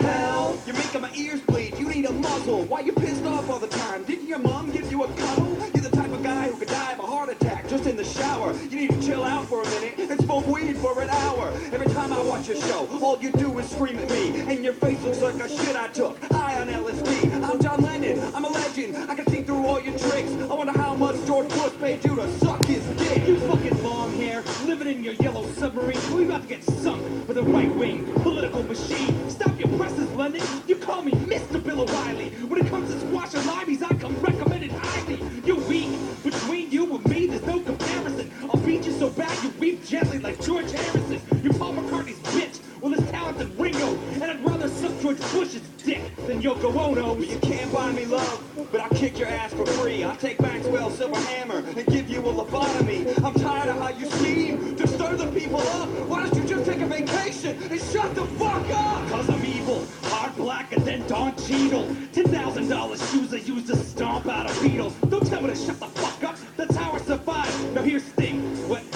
Hell, you're making my ears bleed. You need a muzzle. Why you pissed off all the time? Didn't your mom give you a cuddle? You're the type of guy who could die of a heart attack just in the shower. You need to chill out for a minute and smoke weed for an hour. Every time I watch your show, all you do is scream at me, and your face looks like a shit I took. High on LSD. I'm John Lennon. I'm a legend. I can see through all your tricks. I wonder how much George Bush paid you to suck his dick. You fucking long hair, living in your yellow submarine. We about to get sunk with a right-wing political machine. Stop your presses, London. You call me Mr. Bill O'Reilly. When it comes to squash and limeys, I come recommended highly. You're weak. Between you and me, there's no comparison. I'll beat you so bad you weep gently like George Harrison. You're Paul McCartney's bitch. Well, it's talented Ringo. And I'd rather suck George Bush's dick than Yoko Ono. Well, you can't buy me love, but I'll kick your ass for free. I'll take Maxwell's silver hammer and give you a lobotomy. I'm tired of how you scheme to stir the people up. Why don't you just take a vacation and shut the fuck up? Cause I'm evil, hard black, and then Don Cheadle. $10,000 shoes I used to stomp out of Beatles. Don't tell me to shut the fuck up, that's how I survive. Now here's Sting, what